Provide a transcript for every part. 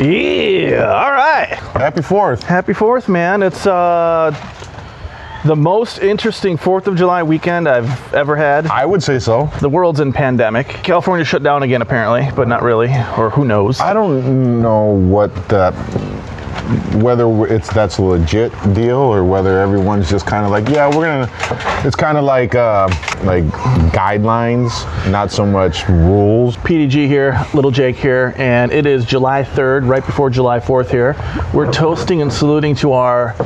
Yeah, all right. Happy 4th. Happy 4th, man. It's the most interesting 4th of July weekend I've ever had. I would say so. The world's in pandemic. California shut down again, apparently, but not really, or who knows. I don't know what that, whether that's a legit deal or whether everyone's just kind of like, yeah, we're gonna, it's kind of like guidelines, not so much rules. PDG here, Little Jake here, and it is July 3rd, right before July 4th here. We're toasting and saluting to our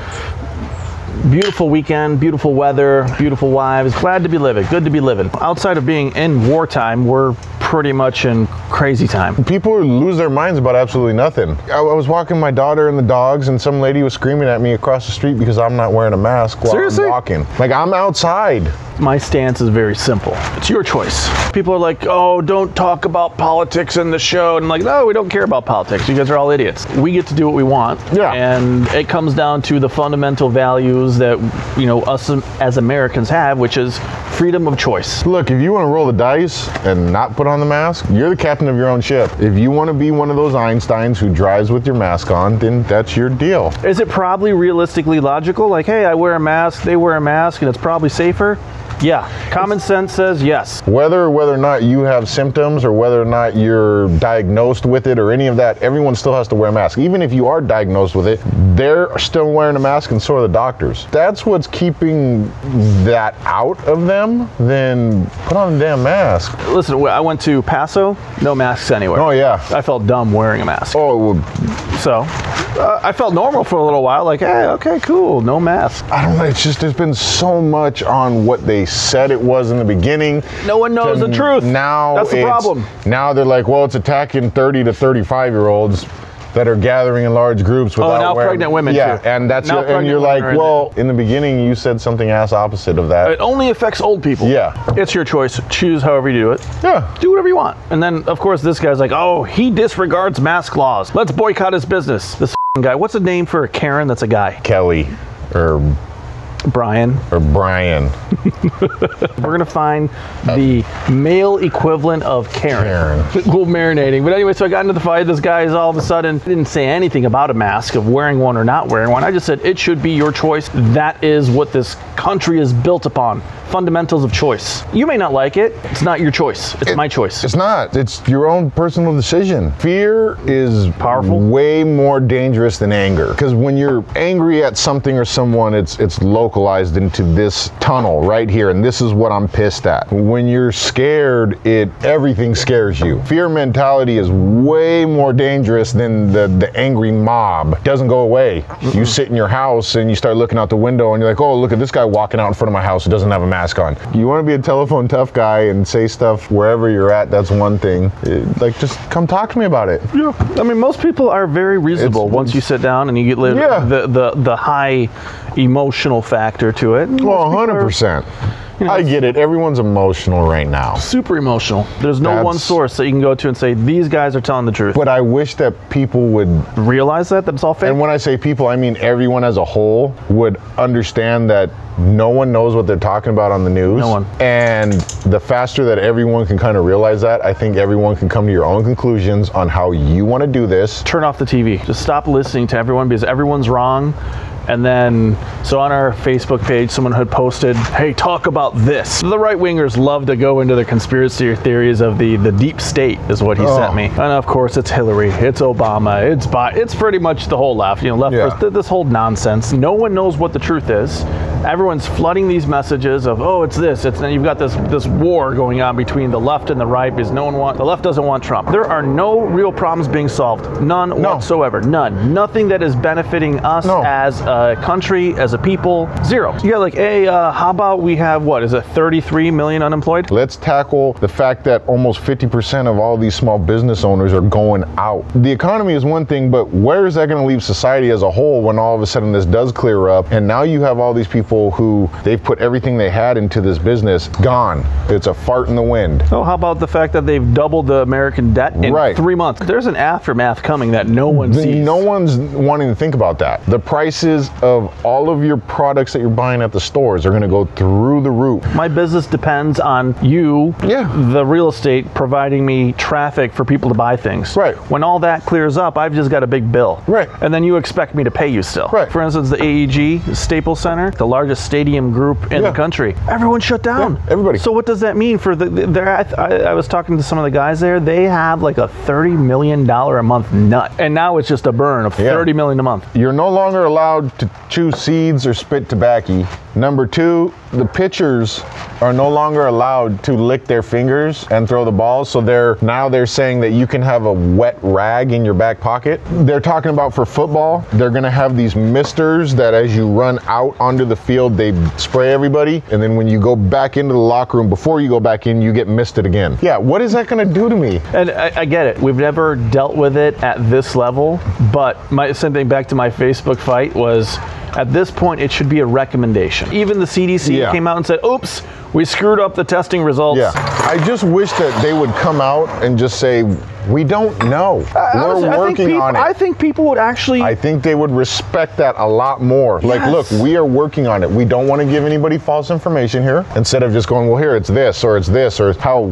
beautiful weekend, beautiful weather, beautiful wives. Glad to be living, good to be living. Outside of being in wartime, we're pretty much in crazy time. People lose their minds about absolutely nothing. I was walking my daughter and the dogs, and some lady was screaming at me across the street because I'm not wearing a mask while Seriously? I'm walking. Like, I'm outside. My stance is very simple. It's your choice. People are like, oh, don't talk about politics in the show. And I'm like, no, we don't care about politics. You guys are all idiots. We get to do what we want. Yeah. And it comes down to the fundamental values that, you know, us as Americans have, which is freedom of choice. Look, if you want to roll the dice and not put on the mask, you're the captain of your own ship. If you want to be one of those Einsteins who drives with your mask on, then that's your deal. Is it probably realistically logical? Like, hey, I wear a mask, they wear a mask, and it's probably safer? Yeah, common sense says yes. Whether or not you have symptoms or whether or not you're diagnosed with it or any of that, everyone still has to wear a mask. Even if you are diagnosed with it, they're still wearing a mask, and so are the doctors. That's what's keeping that out of them. Then put on a damn mask. Listen, I went to Paso, no masks anywhere. Oh yeah. I felt dumb wearing a mask. Oh, well, So I felt normal for a little while, like, hey, okay, cool, no mask. I don't know, it's just there's been so much on what they said it was in the beginning. No one knows the truth. Now that's the problem. Now they're like, well, it's attacking 30 to 35-year-olds that are gathering in large groups without now wearing, pregnant women yeah, too. And that's Now and you're pregnant like, women are well, in the beginning you said something ass opposite of that. It only affects old people. Yeah. It's your choice. Choose however you do it. Yeah. Do whatever you want. And then, of course, this guy's like, oh, he disregards mask laws. Let's boycott his business. This guy. What's a name for a Karen that's a guy? Kelly or Brian. Brian. We're gonna find the male equivalent of Karen. Cool marinating. But anyway, so I got into the fight. This guy is all of a sudden didn't say anything about a mask, of wearing one or not wearing one. I just said it should be your choice. That is what this country is built upon. Fundamentals of choice. You may not like it. It's not your choice. It's my choice. It's not. It's your own personal decision. Fear is Powerful. way more dangerous than anger. Because when you're angry at something or someone, it's localized into this tunnel right here, and this is what I'm pissed at. When you're scared, everything scares you. Fear mentality is way more dangerous than the angry mob. It doesn't go away. You sit in your house and you start looking out the window and you're like, oh, look at this guy walking out in front of my house who doesn't have a mask on. You want to be a telephone tough guy and say stuff wherever you're at, that's one thing. Like, just come talk to me about it. Yeah. I mean, most people are very reasonable once you sit down and you get the high emotional factor to it. Well, 100%. I get it. Everyone's emotional right now. Super emotional. There's no one source that you can go to and say, these guys are telling the truth. But I wish that people would realize that it's all fake. And when I say people, I mean everyone as a whole would understand that no one knows what they're talking about on the news. No one. And the faster that everyone can kind of realize that, I think everyone can come to your own conclusions on how you want to do this. Turn off the TV. Just stop listening to everyone because everyone's wrong. And then, so on our Facebook page, someone had posted, hey, talk about this. The right-wingers love to go into the conspiracy theories of the deep state, is what he sent me. And of course, it's Hillary, it's Obama, it's pretty much the whole left, this whole nonsense. No one knows what the truth is. Everyone's flooding these messages of, oh, it's this, and you've got this war going on between the left and the right because the left doesn't want Trump. There are no real problems being solved. None whatsoever. None. Nothing that is benefiting us as a country, as a people. Zero. You got like, hey, how about we have, 33 million unemployed? Let's tackle the fact that almost 50% of all these small business owners are going out. The economy is one thing, but where is that going to leave society as a whole when all of a sudden this does clear up and now you have all these people people who they've put everything they had into this business, gone. It's a fart in the wind. Oh, how about the fact that they've doubled the American debt in 3 months? There's an aftermath coming that no one sees. No one's wanting to think about that. The prices of all of your products that you're buying at the stores are going to go through the roof. My business depends on you, the real estate, providing me traffic for people to buy things. Right. When all that clears up, I've just got a big bill. Right. And then you expect me to pay you still. Right. For instance, the AEG, Staples Center, the largest stadium group in the country, everyone shut down. Yeah, everybody. So what does that mean for I was talking to some of the guys there, they have like a $30 million a month nut. And now it's just a burn of $30 million a month. You're no longer allowed to chew seeds or spit tobacco. Number two, the pitchers are no longer allowed to lick their fingers and throw the balls. So they're saying that you can have a wet rag in your back pocket. They're talking about for football, they're gonna have these misters that as you run out onto the field, they spray everybody. And then when you go back into the locker room, before you go back in, you get misted again. Yeah, what is that gonna do to me? And I get it. We've never dealt with it at this level, but something back to my Facebook fight was, at this point, it should be a recommendation. Even the CDC came out and said, oops, we screwed up the testing results. Yeah, I just wish that they would come out and just say, we don't know. We're working on it. I think people would actually... I think they would respect that a lot more. Like, look, we are working on it. We don't want to give anybody false information here. Instead of just going, well, here, it's this, or how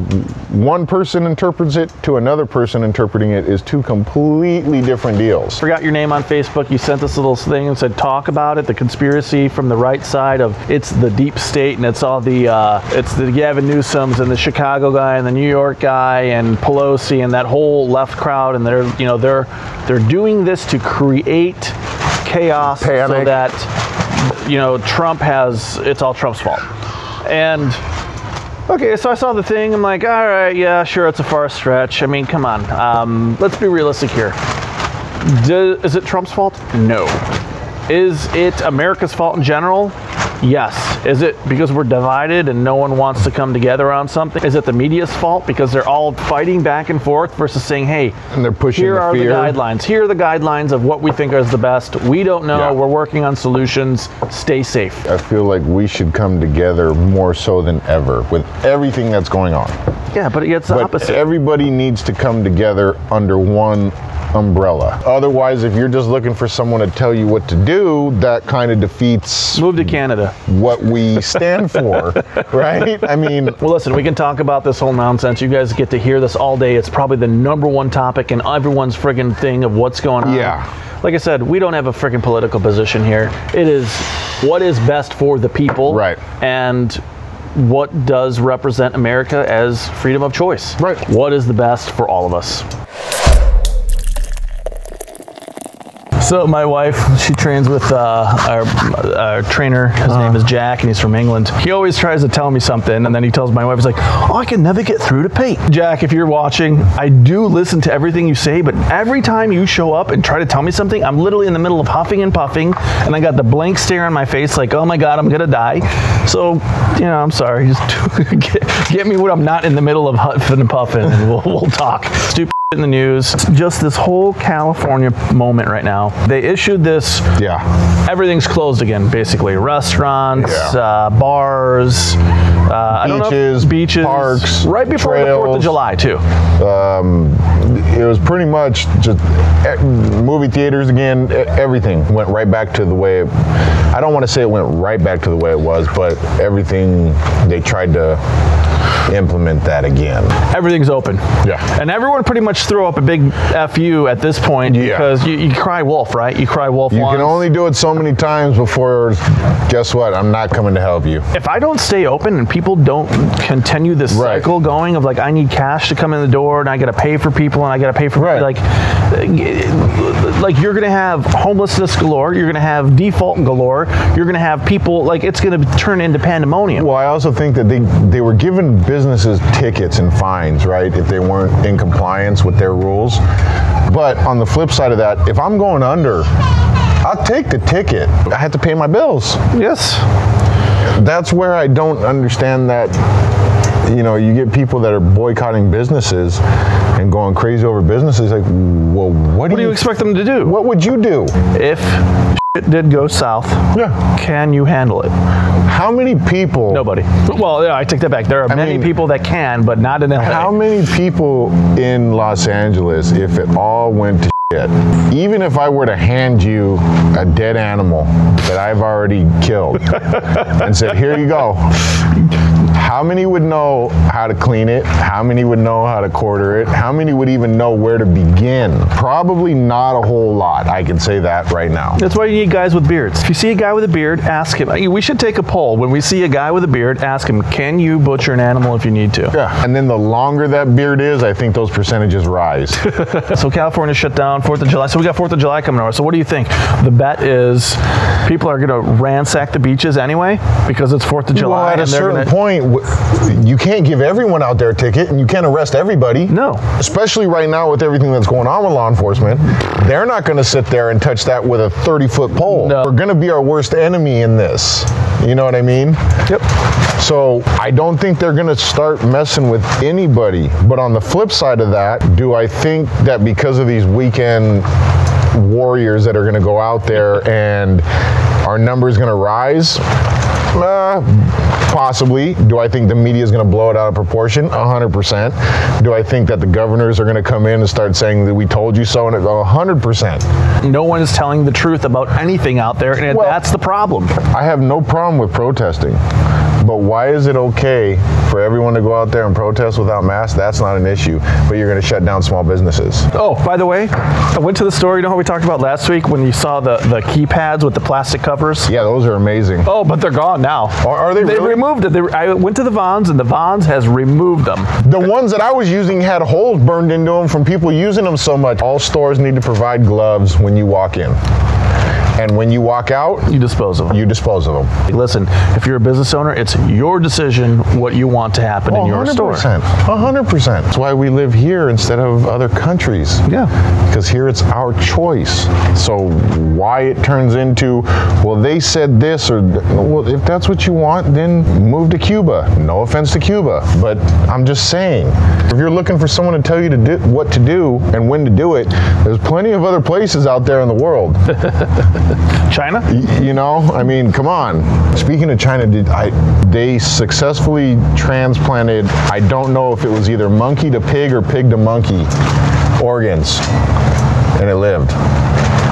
one person interprets it to another person interpreting it is two completely different deals. Forgot your name on Facebook. You sent this little thing and said, talk about it, the conspiracy from the right side of it's the deep state and it's all it's the Gavin Newsoms and the Chicago guy and the New York guy and Pelosi and that whole left crowd, and they're doing this to create chaos, panic, so that Trump it's all Trump's fault. And okay, so I saw the thing, I'm like, all right, yeah, sure, it's a far stretch. I mean, come on, let's be realistic here. Is it Trump's fault? No. Is it America's fault in general? Yes. Is it because we're divided and no one wants to come together on something? Is it the media's fault because they're all fighting back and forth versus saying, hey, and they're pushing here are the fear. guidelines. Here are the guidelines of what we think is the best. We don't know. We're working on solutions. Stay safe. I feel like we should come together more so than ever with everything that's going on. Yeah, but it's the opposite. Everybody needs to come together under one umbrella. Otherwise, if you're just looking for someone to tell you what to do, that kind of defeats... Move to Canada. ...what we stand for, right? I mean... Well, listen, we can talk about this whole nonsense. You guys get to hear this all day. It's probably the #1 topic in everyone's friggin' thing of what's going on. Yeah. Like I said, we don't have a friggin' political position here. It is what is best for the people. Right. And what does represent America as freedom of choice. Right. What is the best for all of us. So my wife, she trains with our trainer. His name is Jack, and he's from England. He always tries to tell me something, and then he tells my wife, he's like, oh, I can never get through to Pete. Jack, if you're watching, I do listen to everything you say, but every time you show up and try to tell me something, I'm literally in the middle of huffing and puffing, and I got the blank stare on my face like, oh my God, I'm gonna die. So, I'm sorry. Just get me when I'm not in the middle of huffing and puffing, and we'll talk. Stupid in the news. Just this whole California moment right now. They issued this. Yeah. Everything's closed again, basically. Restaurants, bars, beaches, parks, right before trails. the 4th of July, too. It was pretty much just movie theaters again. Everything went right back to the way. I don't want to say it went right back to the way it was, but everything, they tried to implement that again. Everything's open. Yeah. And everyone pretty much threw up a big FU at this point because you cry wolf, right? You cry wolf once. You can only do it so many times before, guess what? I'm not coming to help you. If I don't stay open and people don't continue this cycle going of like, I need cash to come in the door and I got to pay for people and I got to pay for like you're going to have homelessness galore. You're going to have default galore. You're going to have people, like, it's going to turn into pandemonium. Well, I also think that they were given businesses tickets and fines, right, if they weren't in compliance with their rules. But on the flip side of that, if I'm going under, I'll take the ticket. I have to pay my bills. Yes. That's where I don't understand that. You get people that are boycotting businesses and going crazy over businesses. Like, well, what do you expect them to do? What would you do? If it did go south, Yeah. can you handle it? How many people? Nobody. Well, yeah, I take that back. There are many people that can, but not in LA. How many people in Los Angeles, if it all went to shit, even if I were to hand you a dead animal that I've already killed and said, here you go, how many would know how to clean it? How many would know how to quarter it? How many would even know where to begin? Probably not a whole lot. I can say that right now. That's why you need guys with beards. If you see a guy with a beard, ask him. We should take a poll. When we see a guy with a beard, ask him, can you butcher an animal if you need to? Yeah, and then the longer that beard is, I think those percentages rise. So California shut down 4th of July. So we got 4th of July coming over. So what do you think? The bet is people are going to ransack the beaches anyway because it's 4th of July. Well, at a certain point, you can't give everyone out there a ticket and you can't arrest everybody. No. Especially right now with everything that's going on with law enforcement. They're not going to sit there and touch that with a 30-foot pole. No. We're going to be our worst enemy in this. You know what I mean? Yep. So I don't think they're going to start messing with anybody. But on the flip side of that, do I think that because of these weekend warriors that are going to go out there and our numbers going to rise? Possibly. Do I think the media is going to blow it out of proportion? 100%. Do I think that the governors are going to come in and start saying that we told you so? And 100%. No one is telling the truth about anything out there, and that's the problem. I have no problem with protesting. But why is it okay for everyone to go out there and protest without masks? That's not an issue. But you're going to shut down small businesses. Oh, by the way, I went to the store. You know how we talked about last week when you saw the keypads with the plastic covers? Yeah, those are amazing. Oh, but they're gone now. Are they really? They removed it. I went to the Vons, and the Vons has removed them. The ones that I was using had holes burned into them from people using them so much. All stores need to provide gloves when you walk in. And when you walk out, you dispose of them. You dispose of them. Listen, if you're a business owner, it's your decision what you want to happen in your store. 100%. That's why we live here instead of other countries. Yeah. Because here it's our choice. So why it turns into, well, they said this, or, well, if that's what you want, then move to Cuba. No offense to Cuba, but I'm just saying, if you're looking for someone to tell you to do what to do and when to do it, there's plenty of other places out there in the world. China? You know, I mean, come on. Speaking of China, they successfully transplanted, I don't know if it was either monkey to pig or pig to monkey organs, and it lived.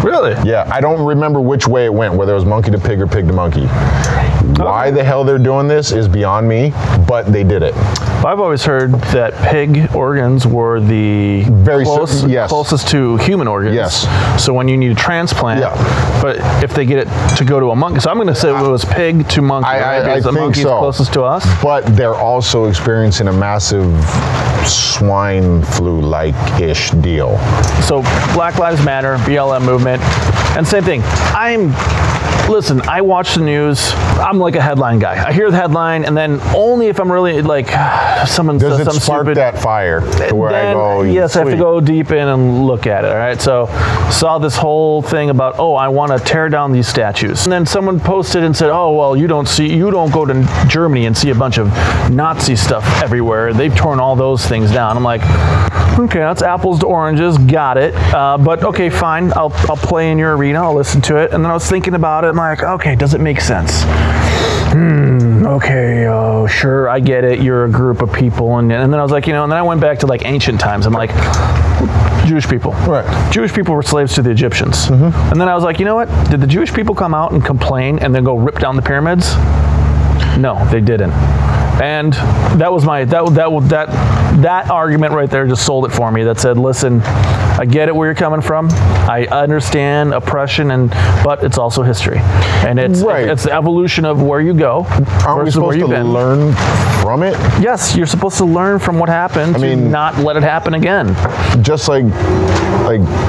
Really? Yeah, I don't remember which way it went, whether it was monkey to pig or pig to monkey. Why the hell they're doing this is beyond me, but they did it. I've always heard that pig organs were the closest to human organs. Yes. So when you need a transplant, but if they get it to go to a monkey, so I'm going to say it was pig to monkey, right? Because the monkey is closest to us. But they're also experiencing a massive swine flu-like-ish deal. So Black Lives Matter, BLM movement, and same thing. Listen, I watch the news. I'm like a headline guy. I hear the headline, and then only if I'm really like someone says something stupid. Does it spark that fire to where I go? Yes, I have to go deep in and look at it. All right. So saw this whole thing about, oh, I want to tear down these statues, and then someone posted and said, oh, well, you don't go to Germany and see a bunch of Nazi stuff everywhere. They've torn all those things down. I'm like, okay, that's apples to oranges. Got it. But okay, fine. I'll play in your arena. I'll listen to it. And then I was thinking about it. I'm like, okay, does it make sense? Okay, sure, I get it. You're a group of people, and then I was like, and then I went back to like ancient times. I'm like, Jewish people. Right. Jewish people were slaves to the Egyptians. And then I was like, you know what? Did the Jewish people come out and complain and then go rip down the pyramids? No, they didn't. And that was that argument right there just sold it for me. That said, listen, I get it where you're coming from. I understand oppression, but it's also history, and it's the evolution of where you go. Aren't we supposed to learn from it? Yes, you're supposed to learn from what happened to not let it happen again. Just like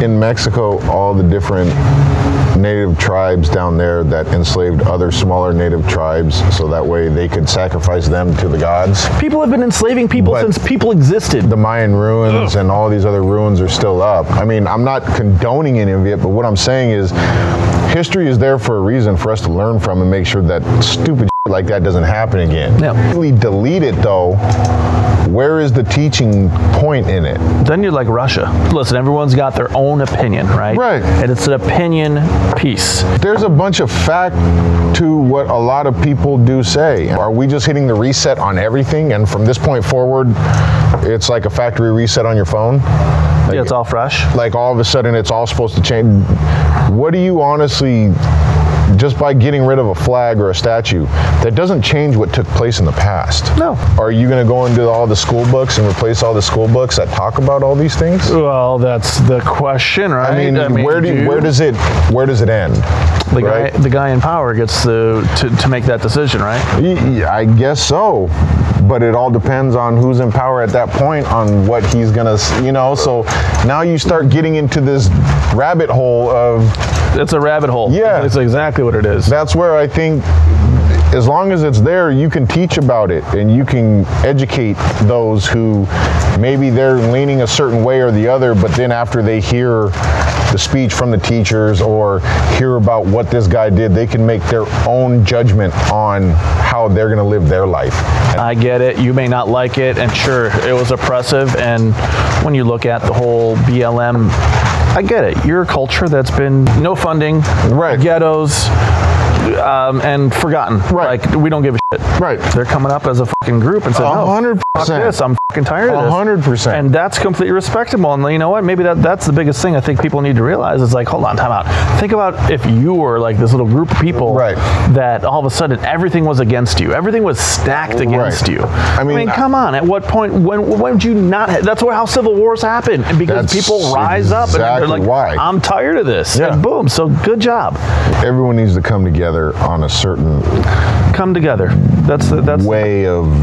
in Mexico, all the different native tribes down there that enslaved other smaller native tribes so that way they could sacrifice them to the gods. People have been enslaving people since people existed. The Mayan ruins and all these other ruins are still up. I mean, I'm not condoning any of it, but what I'm saying is history is there for a reason, for us to learn from and make sure that stupid like that doesn't happen again. Yeah. Really delete it though. Where is the teaching point in it? Then you're like Russia. Listen, everyone's got their own opinion, right? Right. And it's an opinion piece. There's a bunch of fact to what a lot of people do say. Are we just hitting the reset on everything, and from this point forward, it's like a factory reset on your phone? Yeah, it's all fresh. Like all of a sudden it's all supposed to change. What do you honestly, just by getting rid of a flag or a statue, that doesn't change what took place in the past? No. Are you going to go into all the school books and replace all the school books that talk about all these things? Well, that's the question, right? I mean, where does it end? The guy in power gets to make that decision, right? Yeah, I guess so. But it all depends on who's in power at that point, on what he's gonna, so now you start getting into this rabbit hole of... It's a rabbit hole. Yeah. It's exactly what it is. That's where I think, as long as it's there, you can teach about it and you can educate those who maybe they're leaning a certain way or the other, but then after they hear the speech from the teachers or hear about what this guy did, they can make their own judgment on how they're going to live their life. I get it. You may not like it, and sure, it was oppressive. And when you look at the whole BLM, I get it. You're a culture that's been no funding, right, ghettos, and forgotten. Right. Like, we don't give a shit. Right. They're coming up as a fucking group and saying, 100%. Fuck this, I'm fucking tired of this. 100%. And that's completely respectable. And you know what? Maybe that's the biggest thing I think people need to realize is like, hold on, time out. Think about if you were like this little group of people that all of a sudden everything was against you. Everything was stacked against you. I mean, come on. At what point, when would you not? That's how civil wars happen. Because people rise up and they're like, I'm tired of this. Yeah. And boom. So good job. Everyone needs to come together on a certain That's way of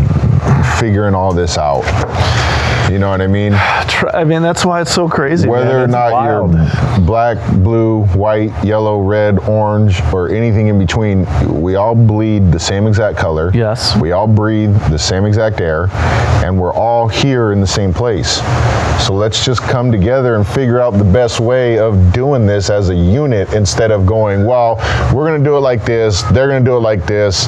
figuring all this out. You know what I mean? I mean, that's why it's so crazy. Whether or not you're black, blue, white, yellow, red, orange, or anything in between, we all bleed the same exact color. Yes. We all breathe the same exact air, and we're all here in the same place. So let's just come together and figure out the best way of doing this as a unit instead of going, well, we're going to do it like this, they're going to do it like this,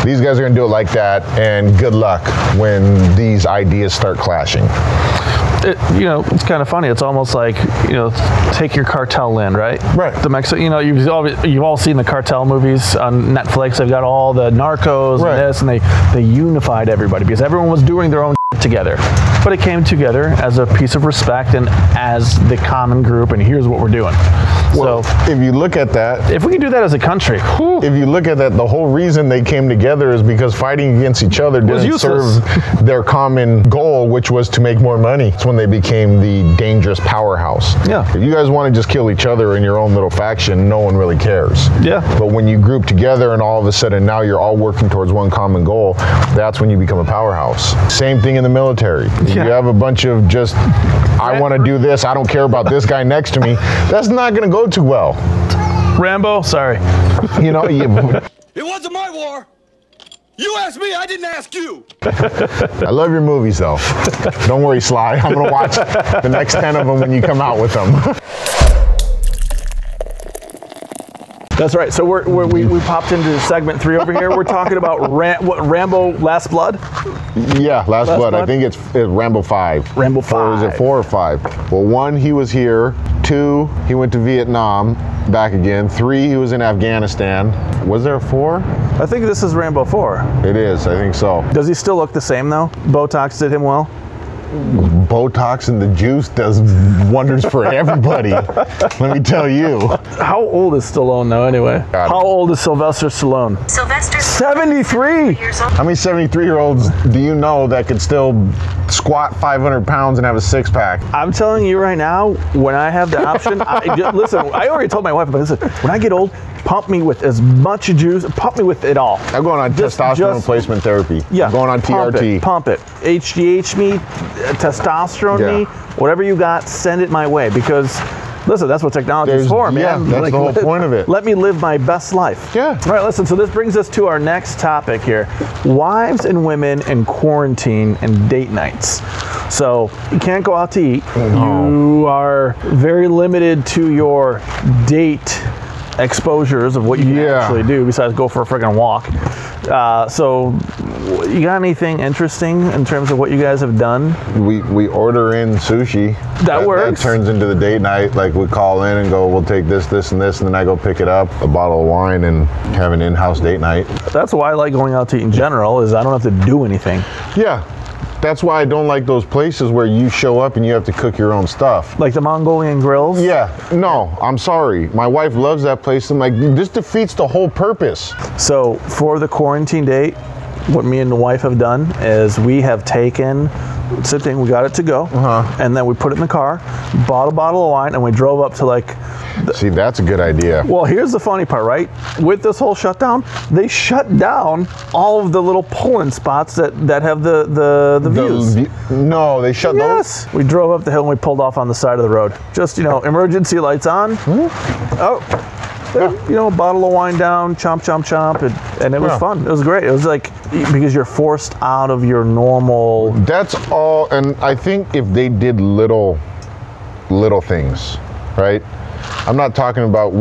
these guys are going to do it like that, and good luck when these ideas start clashing. It's kind of funny. It's almost like, take your cartel land, right? Right. The Mexico, you've all seen the cartel movies on Netflix. They've got all the narcos and this, and they unified everybody because everyone was doing their own together. But it came together as a piece of respect and as the common group, and here's what we're doing. Well, so if you look at that, if we can do that as a country, if you look at that, the whole reason they came together is because fighting against each other didn't serve their common goal, which was to make more money. It's when they became the dangerous powerhouse. Yeah. If you guys want to just kill each other in your own little faction, no one really cares. Yeah. But when you group together and all of a sudden now you're all working towards one common goal, that's when you become a powerhouse. Same thing in the military. Yeah. You have a bunch of just, I want to do this, I don't care about this guy next to me. That's not going to go too well. Rambo, sorry. It wasn't my war. You asked me, I didn't ask you. I love your movies though. Don't worry, Sly. I'm going to watch the next 10 of them when you come out with them. That's right. So we popped into segment 3 over here. We're talking about Rambo Last Blood? Yeah, Last Blood. I think it's Rambo 5. Rambo 5. Or is it 4 or 5? Well, 1, he was here. 2, he went to Vietnam, back again. 3, he was in Afghanistan. Was there a 4? I think this is Rambo 4. It is, I think so. Does he still look the same though? Botox did him well? Botox and the juice does wonders for everybody. Let me tell you. How old is Stallone though anyway? How old is Sylvester Stallone? 73! How many 73-year-olds do you know that could still squat 500 pounds and have a six-pack? I'm telling you right now, when I have the option, listen, I already told my wife, but listen, when I get old, pump me with as much juice, pump me with it all. I'm going on testosterone replacement therapy. Yeah. I'm going on TRT. Pump it. HGH me, testosterone me, whatever you got, send it my way because listen, that's what technology is for, man. Yeah, that's the whole point of it. Let me live my best life. Yeah. All right, listen, so this brings us to our next topic here. Wives and women in quarantine and date nights. So you can't go out to eat. No. You are very limited to your date exposures of what you can actually do besides go for a friggin' walk. So you got anything interesting in terms of what you guys have done? We order in sushi. That works. That turns into the date night. Like we call in and go, we'll take this, this, and this, and then I go pick it up, a bottle of wine, and have an in-house date night. That's why I like going out to eat in general, is I don't have to do anything. Yeah. That's why I don't like those places where you show up and you have to cook your own stuff. Like the Mongolian grills? Yeah, no, I'm sorry. My wife loves that place. I'm like, this defeats the whole purpose. So for the quarantine date, what me and the wife have done is we have taken, same thing, we got it to go, and then we put it in the car, bought a bottle of wine, and we drove up to like... See, that's a good idea. Well, here's the funny part, right? With this whole shutdown, they shut down all of the little pull-in spots that have the views. No, they shut those? Yes. We drove up the hill and we pulled off on the side of the road. Just, you know, emergency lights on. Oh, you know, bottle of wine down, chomp, chomp, chomp, and it was fun. It was great. It was like, because you're forced out of your normal... That's all, and I think if they did little things, right? I'm not talking about,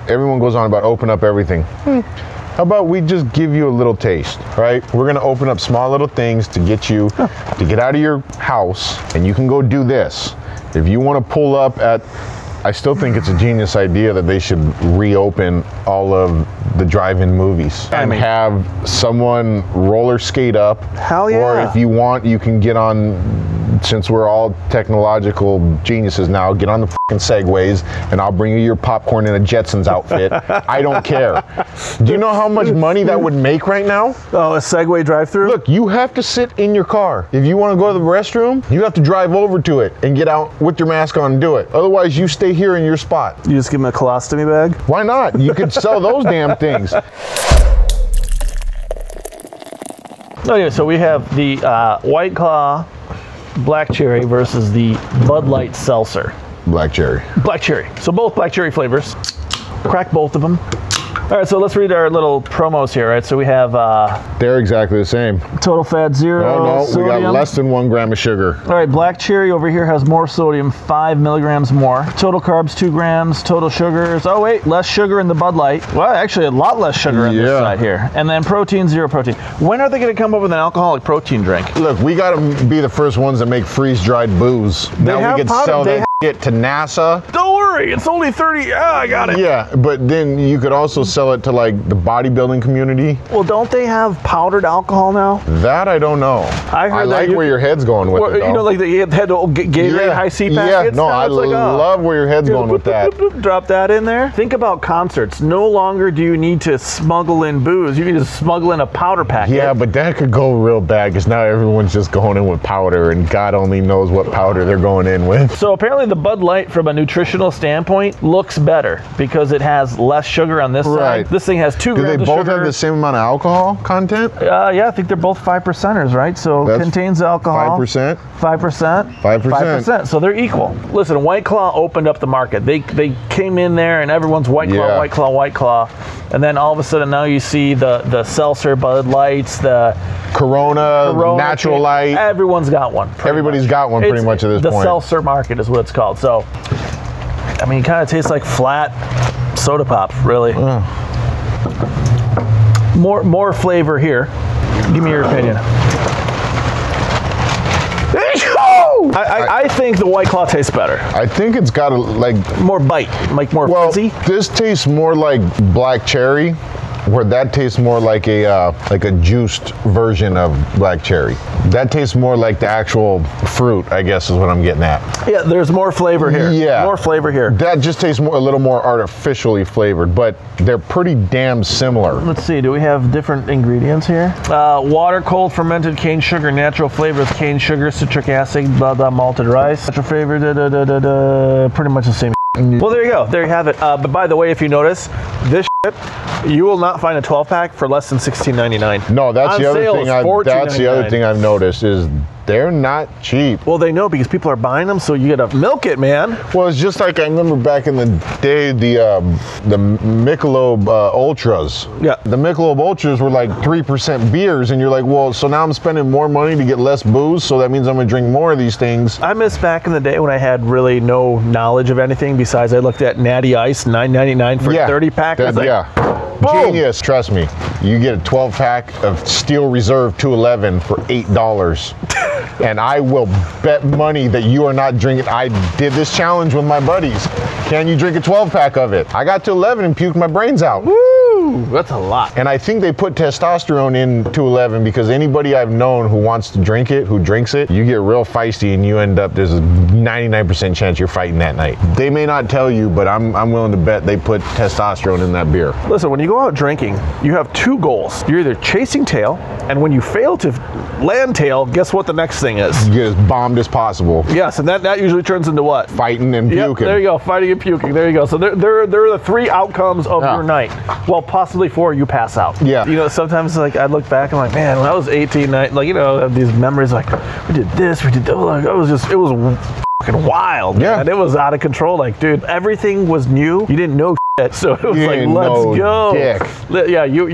everyone goes on about open up everything. How about we just give you a little taste, right? We're gonna open up small little things to get you, to get out of your house, and you can go do this. If you wanna pull up at, I still think it's a genius idea that they should reopen all of the drive-in movies and have someone roller skate up. Hell yeah. Or if you want, you can get on, since we're all technological geniuses now, get on the fucking Segways and I'll bring you your popcorn in a Jetsons outfit. I don't care. Do you know how much money that would make right now? Oh, a Segway drive-through? Look, you have to sit in your car. If you want to go to the restroom, you have to drive over to it and get out with your mask on and do it. Otherwise, you stay here in your spot. You just give them a colostomy bag? Why not? You could sell those damn things. Okay, so we have the White Claw Black Cherry versus the Bud Light Seltzer. Black cherry. Black cherry. So both black cherry flavors. Crack both of them. All right, so let's read our little promos here, right? So we have they're exactly the same. total fat 0. Oh no, sodium. we got less than 1 gram of sugar. All right, black cherry over here has more sodium, 5 milligrams more. Total carbs 2 grams. Total sugars. Oh wait, less sugar in the Bud Light. Well, actually a lot less sugar on this side here. And then protein 0 protein. When are they going to come up with an alcoholic protein drink? Look, we got to be the first ones that make freeze-dried booze. Now we can sell that shit to NASA. Don't worry, it's only 30. Oh, I got it. Yeah, but then you could also sell it to like the bodybuilding community. Well, don't they have powdered alcohol now? That I don't know. I like where your head's going with it, though. You know, like they had the old Gatorade High C packets? Yeah, no, I love where your head's going with that. Drop that in there. Think about concerts. No longer do you need to smuggle in booze. You can just smuggle in a powder packet. Yeah, but that could go real bad because now everyone's just going in with powder, and God only knows what powder they're going in with. So apparently the Bud Light, from a nutritional standpoint, looks better because it has less sugar on this side. This thing has 2 grams of sugar. Do they both have the same amount of alcohol content? Yeah, I think they're both 5%ers, right? So that's contains alcohol. 5%? 5%? 5%. So they're equal. Listen, White Claw opened up the market. They came in there and everyone's White Claw, White Claw, White Claw. And then all of a sudden now you see the Seltzer, Bud Lights, the Corona Natural Light. Everyone's got one. Everybody's got one pretty much at this point. The Seltzer market is what it's called. So, I mean, it kind of tastes like flat soda pop, really. More flavor here. Give me your opinion. I think the White Claw tastes better. I think it's got more bite, like more fizzy. This tastes more like black cherry, where that tastes more like a juiced version of black cherry. That tastes more like the actual fruit, I guess is what I'm getting at. Yeah, there's more flavor here. Yeah. More flavor here. That just tastes a little more artificially flavored, but they're pretty damn similar. Let's see, do we have different ingredients here? Water, cold fermented cane sugar, natural flavors, cane sugar, citric acid, blah, blah, malted rice. Natural flavor, pretty much the same. Well, there you go. There you have it. But by the way, if you notice, this you will not find a 12-pack for less than $16.99. No, that's On the other sale thing. is That's the other $14.99. thing I've noticed is they're not cheap. Well, they know because people are buying them, so you gotta milk it, man. Well, it's just like I remember back in the day, the Michelob Ultras. Yeah. The Michelob Ultras were like 3% beers, and you're like, well, so now I'm spending more money to get less booze, so that means I'm gonna drink more of these things. I miss back in the day when I had really no knowledge of anything besides I looked at Natty Ice, $9.99 for a 30-pack. Genius, trust me. You get a 12-pack of Steel Reserve 211 for $8. And I will bet money that you are not drinking. I did this challenge with my buddies. Can you drink a 12-pack of it? I got to 11 and puked my brains out. Woo! That's a lot. And I think they put testosterone in 211 because anybody I've known who wants to drink it, who drinks it, you get real feisty and you end up, there's a 99% chance you're fighting that night. They may not tell you, but I'm willing to bet they put testosterone in that beer. Listen, when you go out drinking, you have two goals. You're either chasing tail, and when you fail to land tail, guess what the next thing is? You get as bombed as possible. Yes, and that usually turns into what? Fighting and Yep, puking. there you go, fighting and puking. There you go. So they're the three outcomes of your night. Well, possibly four, you pass out. Yeah. You know, sometimes like I look back and I'm like, man, when I was 18, like, you know, I have these memories like, we did this, we did that. Like, it was fucking wild. Yeah. Man. It was out of control. Like, dude, everything was new. You didn't know shit, so it was You like, ain't let's no go. dick. Yeah, you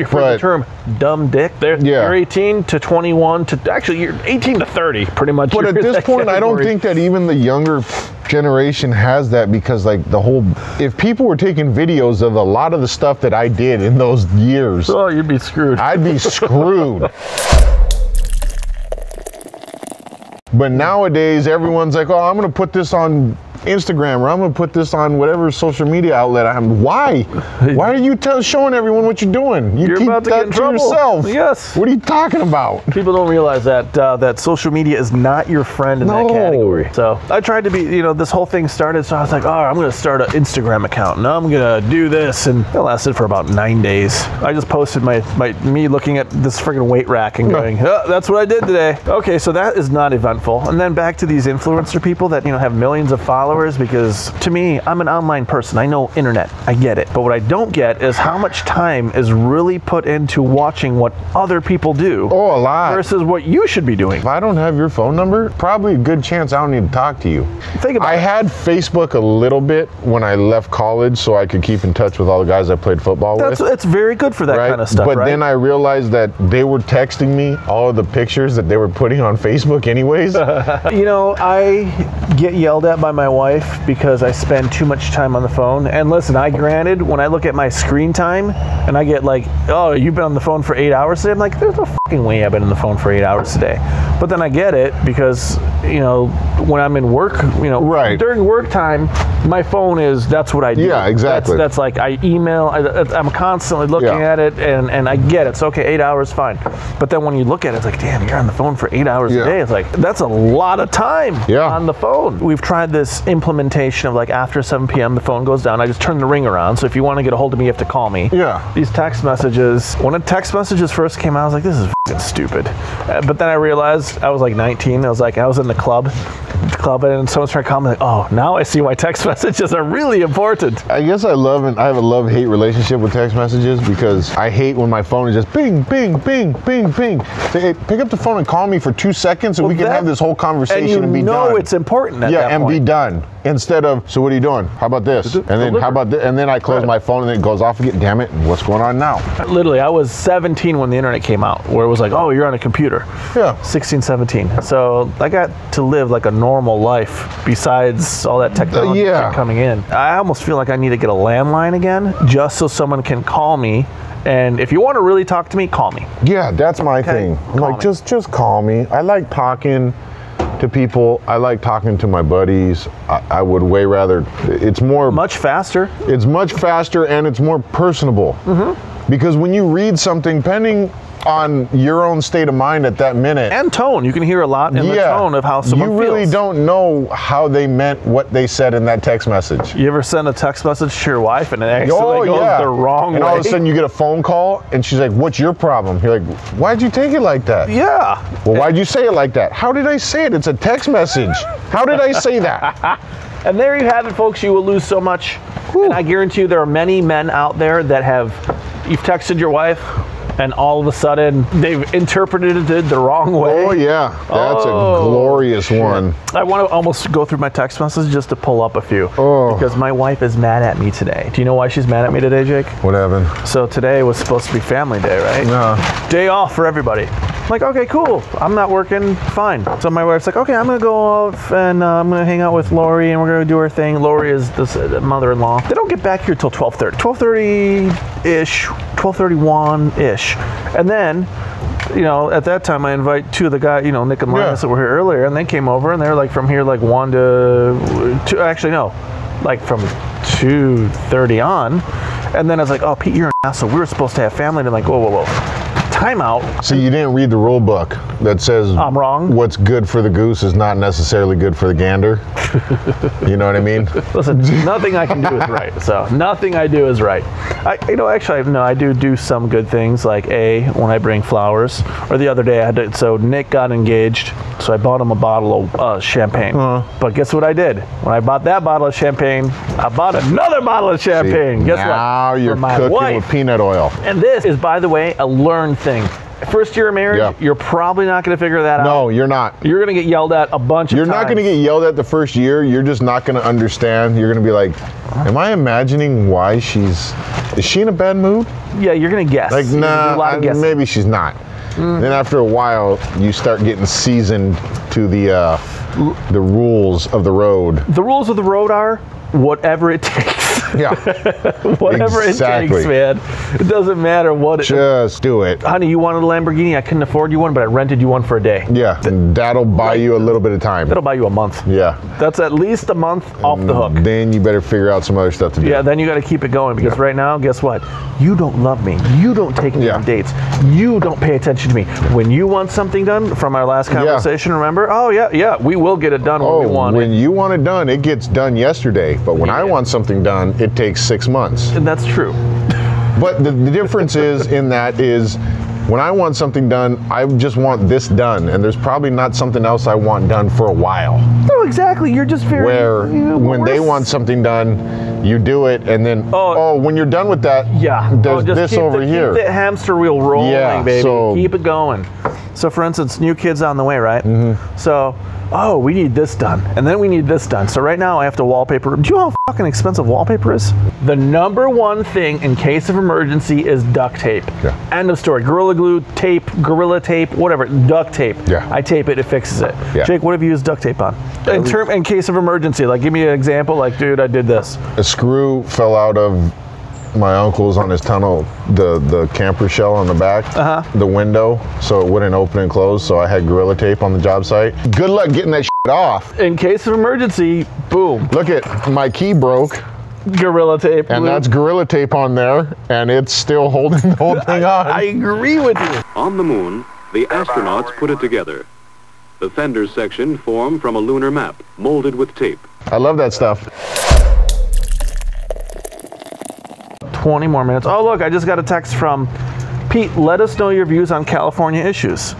heard the term dumb dick. There, Yeah. You're 18 to 21 to actually you're 18 to 30, pretty much. But at You're in this that point, I don't category. think that even the younger generation has that because like if people were taking videos of a lot of the stuff that I did in those years, Oh, you'd be screwed. I'd be screwed. But nowadays, everyone's like, oh, I'm going to put this on Instagram or I'm going to put this on whatever social media outlet I'm. Why? Why are you showing everyone what you're doing? You You're keep about to that get in trouble. yourself. Yes. What are you talking about? People don't realize that that social media is not your friend in that No. category. So I tried to be, you know, this whole thing started, so I was like, oh, I'm going to start an Instagram account. Now I'm going to do this. And it lasted for about 9 days. I just posted me looking at this friggin' weight rack and going, oh, that's what I did today. Okay, so that is not eventful. And then back to these influencer people that, you know, have millions of followers because to me, I'm an online person. I know internet. I get it. But what I don't get is how much time is really put into watching what other people do. Oh, a lot. Versus what you should be doing. If I don't have your phone number, probably a good chance I don't need to talk to you. Think about I it. had Facebook a little bit when I left college so I could keep in touch with all the guys I played football with. It's very good for that Right? kind of stuff, But right? then I realized that they were texting me all of the pictures that they were putting on Facebook anyways. You know, I get yelled at by my wife because I spend too much time on the phone. And listen, granted, when I look at my screen time and I get like, oh, you've been on the phone for 8 hours today, I'm like, there's no fucking way I've been on the phone for 8 hours today. But then I get it because, you know, when I'm in work, you know, Right. during work time, my phone that's what I do. Yeah, exactly. That's like I email, I'm constantly looking Yeah. at it and I get it. So, okay, 8 hours, fine. But then when you look at it, it's like, damn, you're on the phone for 8 hours Yeah. a day. It's like, that's a lot of time Yeah. on the phone. We've tried this implementation of like after 7 p.m. the phone goes down. I just turn the ringer on. So if you want to get a hold of me, you have to call me. Yeah. These text messages, when the text messages first came out, I was like, this is f***ing stupid. But then I realized I was like 19. I was in the club and someone's trying to call me like, oh, now I see why text messages are really important. I guess I have a love-hate relationship with text messages because I hate when my phone is just ping, ping, ping, ping, ping. Say, hey, pick up the phone and call me for 2 seconds and we can have this whole conversation and be done. And you know it's important at that and point. be done. Instead of, so what are you doing? How about this? And then how about this? And then I close my phone and then it goes off again. Damn it, what's going on now? Literally, I was 17 when the internet came out, where it was like, oh, you're on a computer. Yeah. 16, 17. So I got to live like a normal life besides all that technology Yeah. coming in. I almost feel like I need to get a landline again just so someone can call me. And if you want to really talk to me, call me. Yeah, that's my thing. I'm Call like, me. just call me. I like talking to people. I like talking to my buddies. I would way rather, it's more, Much faster. it's much faster and it's more personable. Because when you read something, depending on your own state of mind at that minute, And tone. You can hear a lot in the tone of how someone you feels. really don't know how they meant what they said in that text message. You ever send a text message to your wife and it actually goes the wrong way? And all of a sudden you get a phone call and she's like, what's your problem? You're like, why'd you take it like that? Yeah. Well, why'd you say it like that? How did I say it? It's a text message. How did I say that? And there you have it, folks. You will lose so much And I guarantee you there are many men out there that you've texted your wife and all of a sudden they've interpreted it the wrong way. Oh yeah, that's a glorious one. I want to almost go through my text messages just to pull up a few. Because my wife is mad at me today. Do you know why she's mad at me today, Jake? What happened? So today was supposed to be family day, right? No. Day off for everybody. I'm like, okay, cool. I'm not working, fine. So my wife's like, okay, I'm gonna go off and I'm gonna hang out with Lori and we're gonna do our thing. Lori is the mother-in-law. They don't get back here till 12:30. 12:30-ish, 12:31-ish. And then, you know, at that time I invite two of the guys, you know, Nick and Linus that were here earlier, and they came over and they're like from here like 1 to 2, actually no, like from 2:30 on. And then I was like, oh, Pete, you're an asshole. We were supposed to have family. And I'm like, whoa, whoa, whoa. Time out. So you didn't read the rule book that says I'm wrong. What's good for the goose is not necessarily good for the gander. You know what I mean? Listen, nothing I can do is right. So nothing I do is right. I do some good things, like when I bring flowers, or the other day so Nick got engaged, so I bought him a bottle of champagne. But guess what I did? When I bought that bottle of champagne, I bought another bottle of champagne. Guess what? Now you're cooking with peanut oil. And this is, by the way, a learned thing. First year of marriage, you're probably not going to figure that out. No, you're not. You're going to get yelled at a bunch of times. You're not going to get yelled at the first year. You're just not going to understand. You're going to be like, am I imagining why is she in a bad mood? Yeah, you're going to guess. Like, nah, maybe she's not. Then after a while, you start getting seasoned to the rules of the road. The rules of the road are whatever it takes. Yeah. Whatever it takes, man. It doesn't matter what it is. Just do it. Honey, you wanted a Lamborghini. I couldn't afford you one, but I rented you one for a day. Yeah. And that'll buy you a little bit of time. That'll buy you a month. Yeah. That's at least a month off the hook. Then you better figure out some other stuff to do. Yeah, then you got to keep it going, because right now, guess what? You don't love me. You don't take me on dates. You don't pay attention to me. When you want something done, from our last conversation, remember? Oh, yeah, we will get it done when we want it. When you want it done, it gets done yesterday. But when I want something done, it takes 6 months. And that's true. But the difference is when I want something done, I just want this done, and there's probably not something else I want done for a while. No, exactly. You're just very... when they want something done, you do it, and then, when you're done with that, there's this over here. Keep the hamster wheel rolling, baby. So, keep it going. So, for instance, new kids on the way, right? So, we need this done, and then we need this done. So right now I have to wallpaper. Do you know how fucking expensive wallpaper is? The number one thing in case of emergency is duct tape. Yeah. End of story. Gorilla Glue, tape, Gorilla Tape, whatever. Duct tape. Yeah. I tape it, it fixes it. Yeah. Jake, what have you used duct tape on? In case of emergency, like give me an example. Like, dude, I did this. A screw fell out of my uncle's on his tunnel, the camper shell on the back, the window, so it wouldn't open and close, so I had Gorilla Tape on the job site. Good luck getting that shit off. In case of emergency, boom. Look at, my key broke. Gorilla Tape. And that's Gorilla Tape on there, and it's still holding the whole thing on. I agree with you. On the moon, the astronauts put it together. The fenders section formed from a lunar map, molded with tape. I love that stuff. 20 more minutes. Oh, look, I just got a text from Pete. Let us know your views on California issues.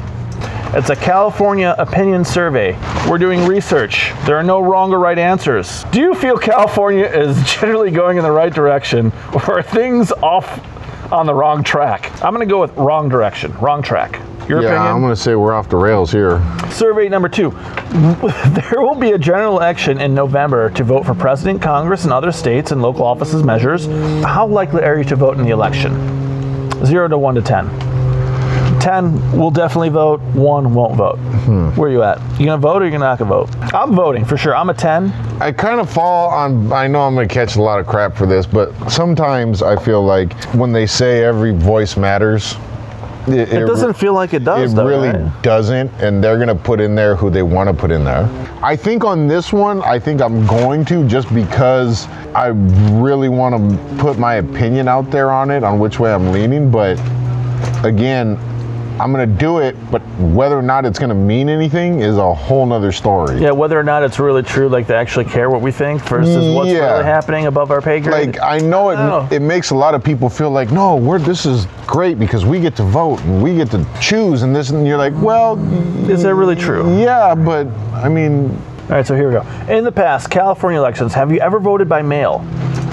It's a California opinion survey. We're doing research. There are no wrong or right answers. Do you feel California is generally going in the right direction, or are things off on the wrong track? I'm going to go with wrong direction, wrong track. Your opinion? I'm going to say we're off the rails here. Survey number 2. There will be a general election in November to vote for president, Congress, and other states and local offices measures. How likely are you to vote in the election? 0 to 1 to 10. 10 will definitely vote, 1 won't vote. Where are you at? You gonna vote or you not gonna vote? I'm voting for sure. I'm a 10. I kind of fall on, I know I'm gonna catch a lot of crap for this, but sometimes I feel like when they say every voice matters, it doesn't feel like it does. It really doesn't, and they're gonna put in there who they want to put in there. I think on this one, I think I'm going to, just because I really want to put my opinion out there on it, on which way I'm leaning. But again, I'm gonna do it, but whether or not it's gonna mean anything is a whole nother story. Yeah, whether or not it's really true, like they actually care what we think versus what's really happening above our pay grade. Like, I know it makes a lot of people feel like, no, this is great because we get to vote and we get to choose and this, and you're like, well, is that really true? Yeah, but I mean. All right, so here we go. In the past California elections, have you ever voted by mail?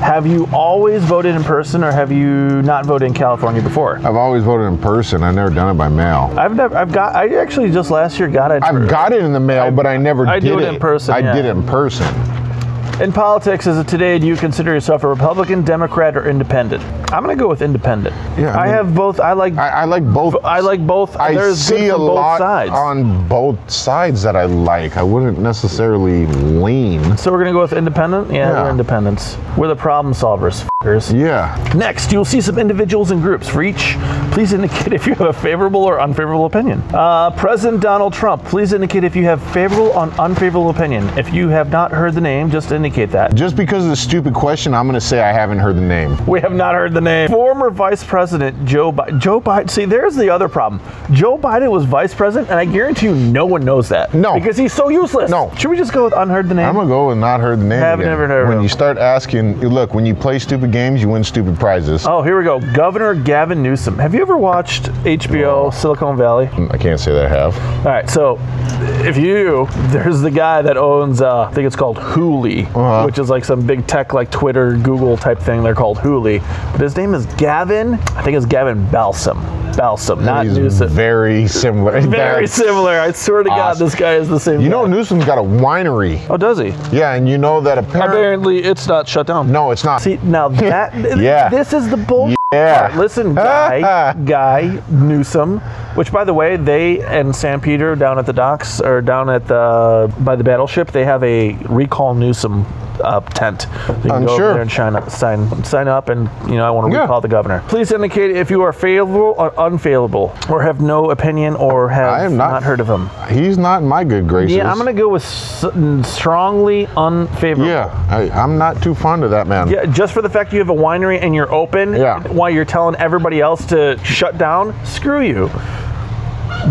Have you always voted in person, or have you not voted in California before? I've always voted in person. I've never done it by mail. I actually just last year got it. I've got it in the mail, but I never did it. I do it in person. I did it in person. In politics, as of today, do you consider yourself a Republican, Democrat, or Independent? I'm going to go with Independent. Yeah, I have both. I like both. I like both. I There's see good a from both lot sides. on both sides that I like. I wouldn't necessarily lean. So we're going to go with Independent? Yeah, we're Independents. We're the problem solvers, f***ers. Yeah. Next, you'll see some individuals and groups. For each, please indicate if you have a favorable or unfavorable opinion. President Donald Trump, please indicate if you have favorable or unfavorable opinion. If you have not heard the name, just indicate that. Just because of the stupid question, I'm going to say I haven't heard the name. We have not heard the name. Former Vice President Joe Biden. See, there's the other problem. Joe Biden was Vice President, and I guarantee you no one knows that. No. Because he's so useless. No. Should we just go with unheard the name? I'm going to go with not heard the name Haven't again. ever heard of When him. you start asking, look, when you play stupid games, you win stupid prizes. Oh, here we go. Governor Gavin Newsom. Have you ever watched HBO Silicon Valley? I can't say that I have. All right, so there's the guy that owns, I think it's called Hooli, which is like some big tech like Twitter, Google type thing. They're called Hooli. But his name is Gavin, I think it's Gavin Balsam, not He's Newsom. very similar. Very similar. I swear to God, this guy is the same You guy. know, Newsom's got a winery. Oh, does he? Yeah, and you know that Apparently, it's not shut down. No, it's not. See, now that, Yeah. this is the bullshit. Yeah. part. Listen, Guy Newsom, which by the way, they and San Peter down at the docks, or down at by the battleship, they have a Recall Newsom tent. You can I'm go sure. over there and sign up, and I want to recall the governor. Please indicate if you are favorable or unfavorable, or have no opinion, or I have am not heard of him. He's not in my good graces. Yeah, I'm going to go with strongly unfavorable. Yeah, I'm not too fond of that man. Yeah, just for the fact you have a winery and you're open, while you're telling everybody else to shut down, screw you.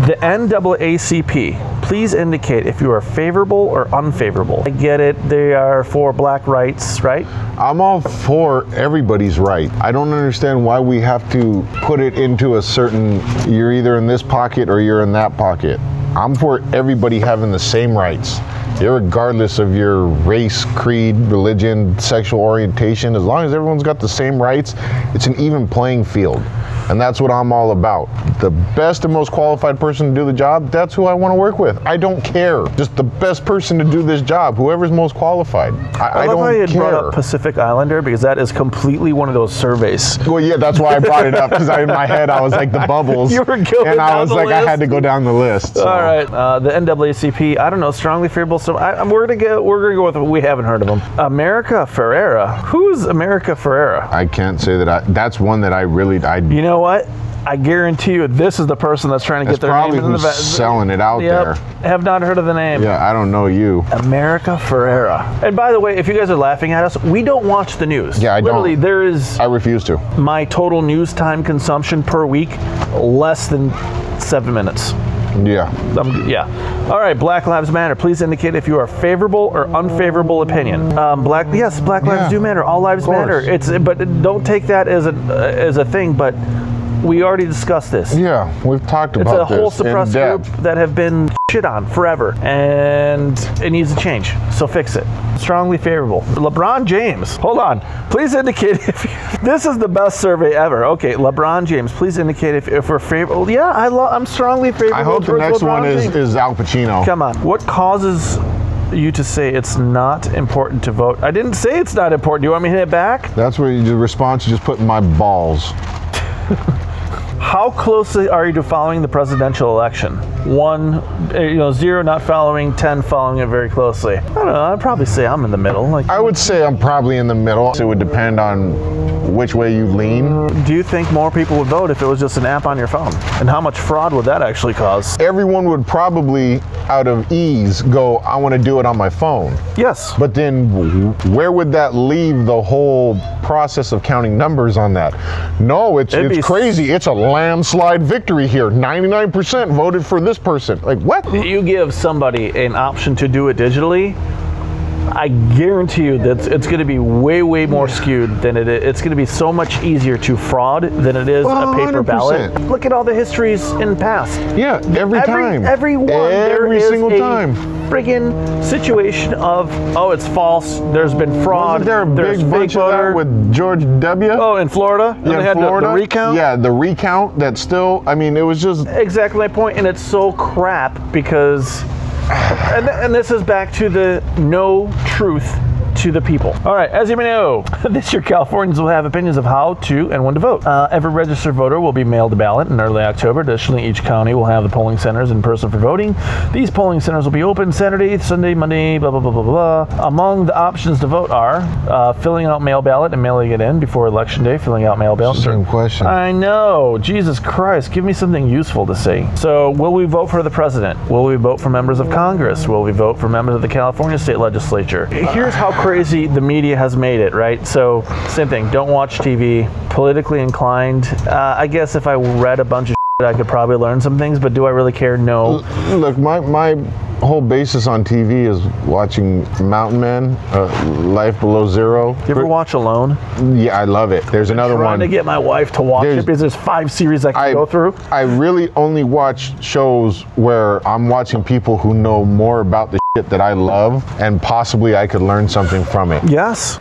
The NAACP, please indicate if you are favorable or unfavorable. I get it, they are for black rights, right? I'm all for everybody's right. I don't understand why we have to put it into a certain, you're either in this pocket or you're in that pocket. I'm for everybody having the same rights, irregardless of your race, creed, religion, sexual orientation. As long as everyone's got the same rights, it's an even playing field. And that's what I'm all about. The best and most qualified person to do the job, that's who I want to work with. I don't care. Just the best person to do this job, whoever's most qualified. I love don't how you care. brought up Pacific Islander, because that is completely one of those surveys. Well, yeah, that's why I brought it up, because in my head I was like the bubbles. You were going and I down was the like, list. I had to go down the list. So. All right, the NAACP, I don't know, strongly favorable. So we're gonna go with, we haven't heard of them. America Ferrera. Who's America Ferrera? I can't say that. That's one that I You know what? I guarantee you, this is the person that's trying to get their name in the selling it out there. Have not heard of the name. Yeah, I don't know you. America Ferrera. And by the way, if you guys are laughing at us, we don't watch the news. Yeah, I Literally, don't. there is I refuse to. my total news time consumption per week, less than 7 minutes. Yeah. Yeah. All right, Black Lives Matter. Please indicate if you are favorable or unfavorable opinion. Black lives do matter. All lives matter. But don't take that as a thing. But we already discussed this. Yeah, we've talked about this. It's a whole suppressed group that have been shit on forever, and it needs to change. So fix it. Strongly favorable. LeBron James. Hold on. Please indicate if this is the best survey ever. Okay, LeBron James. Please indicate if we're favorable. Yeah, I'm strongly favorable. I hope the next LeBron one is Al Pacino. Come on. What causes you to say it's not important to vote? I didn't say it's not important. Do you want me to hit it back? That's where the response you just put in my balls. How closely are you to following the presidential election? 1, 0 not following, 10 following it very closely. I don't know. I'd probably say I'm in the middle. I would say I'm probably in the middle. It would depend on which way you lean. Do you think more people would vote if it was just an app on your phone? And how much fraud would that actually cause? Everyone would probably, out of ease, go, I want to do it on my phone. Yes. But then where would that leave the whole process of counting numbers on that? No, it's crazy. It's a landslide victory here. 99% voted for this person. Like, what? You give somebody an option to do it digitally, I guarantee you that it's going to be way more skewed than it is. It's going to be so much easier to fraud than it is a paper 100%. ballot. Look at all the histories in the past. Yeah, every time. Every single time. Friggin' situation of, oh, it's false. There's been fraud. Wasn't there a there's big fake bunch of voter. that with George W? Oh, in Florida? And Yeah, they had Florida. The recount? Yeah, the recount that still, I mean, it was just... Exactly my point, and it's so crap because, and this is back to the no truth to the people. All right, as you may know, this year Californians will have opinions of how to and when to vote. Every registered voter will be mailed a ballot in early October. Additionally, each county will have the polling centers in person for voting. These polling centers will be open Saturday, Sunday, Monday, blah, blah, blah, blah, blah. Among the options to vote are filling out mail ballot and mailing it in before Election Day, filling out mail ballot. Same question. I know. Jesus Christ, give me something useful to say. So, will we vote for the president? Will we vote for members of Congress? Will we vote for members of the California state legislature? Here's how crazy the media has made it, right? So, same thing. Don't watch TV. Politically inclined. I guess if I read a bunch of shit, I could probably learn some things, but do I really care? No. Look, my whole basis on TV is watching Mountain Man, Life Below Zero. You ever watch Alone? Yeah, I love it. There's another Trying one. to get my wife to watch it because there's 5 series I can go through. I really only watch shows where I'm watching people who know more about the shit that I love, and possibly I could learn something from it. Yes.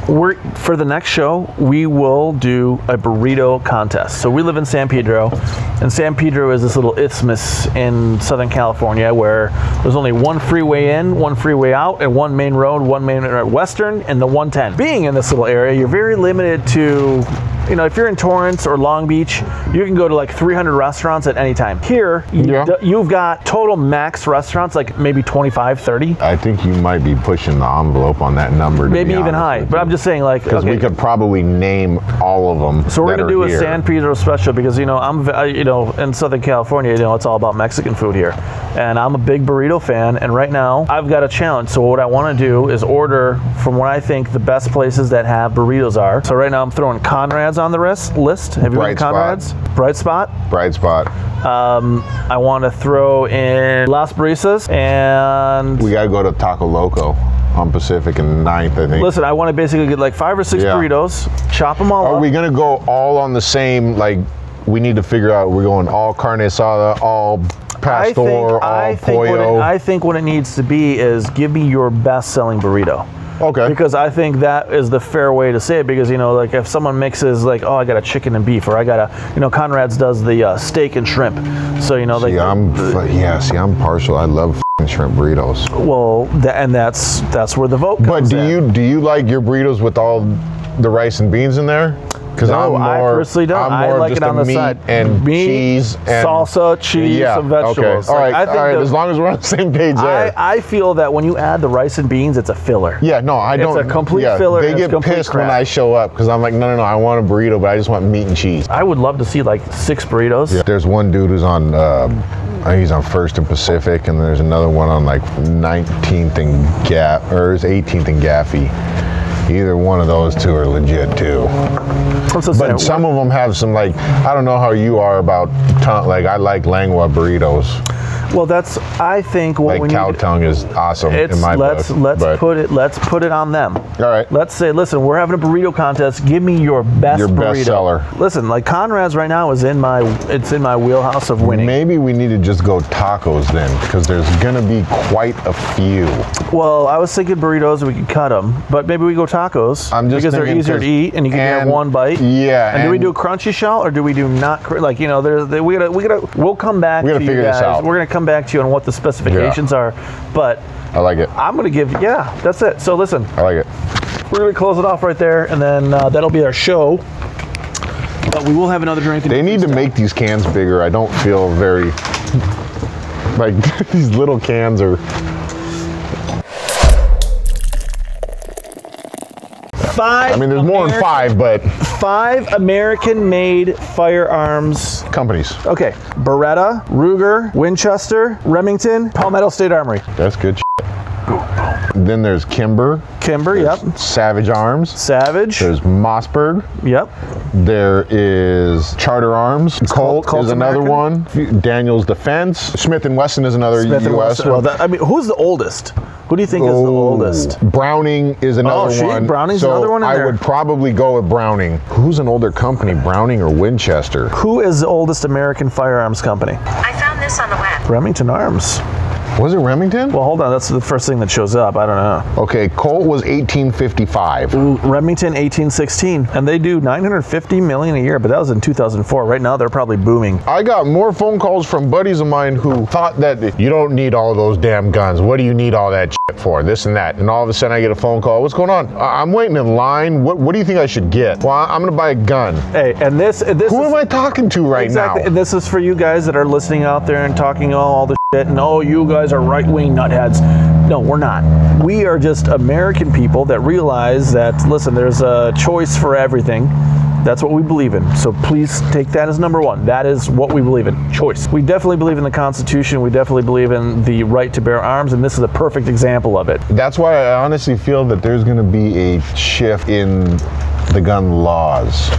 For the next show, we will do a burrito contest. So we live in San Pedro, and San Pedro is this little isthmus in Southern California where there's only one freeway in, one freeway out, and one main road, one main western, and the 110. Being in this little area, you're very limited to, you know, if you're in Torrance or Long Beach, you can go to like 300 restaurants at any time. Here, you've got total max restaurants, like maybe 25, 30. I think you might be pushing the envelope on that number. Maybe even high, but I'm just saying, like, because we could probably name all of them. So we're gonna do a here. San Pedro special because, you know, you know, in Southern California, you know, it's all about Mexican food here, and I'm a big burrito fan. And right now, I've got a challenge. So what I want to do is order from what I think the best places that have burritos are. So right now, I'm throwing Conrad's on the list. Have you been to Conrad's? Bright Spot. Bright Spot. I want to throw in Las Brisas, and we gotta go to Taco Loco on Pacific and 9th, I think. Listen, I want to basically get like 5 or 6 burritos, chop them all up. Are we gonna go all on the same, like, we need to figure out, we're going all carne asada, all pastor, all pollo? I think what it needs to be is give me your best-selling burrito. Okay. Because I think that is the fair way to say it, because, you know, like if someone mixes like, oh, I got a chicken and beef, or I got a, you know, Conrad's does the steak and shrimp. So, you know, like, I'm partial. I love shrimp burritos. Well, and that's where the vote comes in. But do you like your burritos with all the rice and beans in there? Because I personally don't. I like it on the side. And cheese and salsa, cheese, some vegetables. Okay. All right. I think as long as we're on the same page there. I feel that when you add the rice and beans, it's a filler. Yeah, no, I don't. It's a complete filler. They get pissed when I show up because I'm like, no, I want a burrito, but I just want meat and cheese. I would love to see like 6 burritos. Yeah. There's one dude who's on, I think he's on 1st and Pacific, and there's another one on like 19th and 18th and Gaffey. Either one of those two are legit too. But some of them have some, like, I don't know how you are about tongue. Like, I like lengua burritos. Well, I think what like cow tongue is awesome in my book. Let's put it on them. All right. Let's say, listen, we're having a burrito contest. Give me your best burrito. Best seller. Listen, like Conrad's right now is in my wheelhouse of winning. Maybe we need to just go tacos then, because there's gonna be quite a few. Well, I was thinking burritos, we could cut them, but maybe we go tacos because they're easier to eat and you can get one bite. Yeah. And do we do a crunchy shell or do we do not? Like, you know, we'll come back to you guys. Figure this out. We're gonna come back to you on what the specifications are, but I like it. I'm gonna give, that's it. So listen, I like it. We're gonna close it off right there, and then that'll be our show. But we will have another drink. They need to make these cans bigger. I don't feel very like these little cans are. 5. I mean, there's more than 5, but 5 American-made firearms companies. Okay, Beretta, Ruger, Winchester, Remington, Palmetto State Armory. That's good shit. Then there's Kimber. Kimber, yep. Savage Arms. Savage. There's Mossberg. Yep. There is Charter Arms. Colt is another one. Daniel's Defense. Smith & Wesson is another U.S. one. Well, I mean, who's the oldest? Who do you think is the oldest? Browning is another one. Browning's another one in there. I would probably go with Browning. Who's an older company, Browning or Winchester? Who is the oldest American firearms company? I found this on the web. Remington Arms. Was it Remington? Well, hold on. That's the first thing that shows up. I don't know. Okay, Colt was 1855. Remington 1816, and they do 950 million a year, but that was in 2004. Right now, they're probably booming. I got more phone calls from buddies of mine who thought that you don't need all those damn guns. What do you need all that shit for? This and that. And all of a sudden, I get a phone call. What's going on? I'm waiting in line. What do you think I should get? Well, I'm going to buy a gun. Hey, and this who am I talking to right exactly, now? And this is for you guys that are listening out there and talking all the shit, and oh, you guys are right-wing nutheads. No, we're not. We are just American people that realize that, listen, there's a choice for everything. That's what we believe in. So please take that as number one. That is what we believe in. Choice. We definitely believe in the Constitution. We definitely believe in the right to bear arms, and this is a perfect example of it. That's why I honestly feel that there's going to be a shift in the gun laws.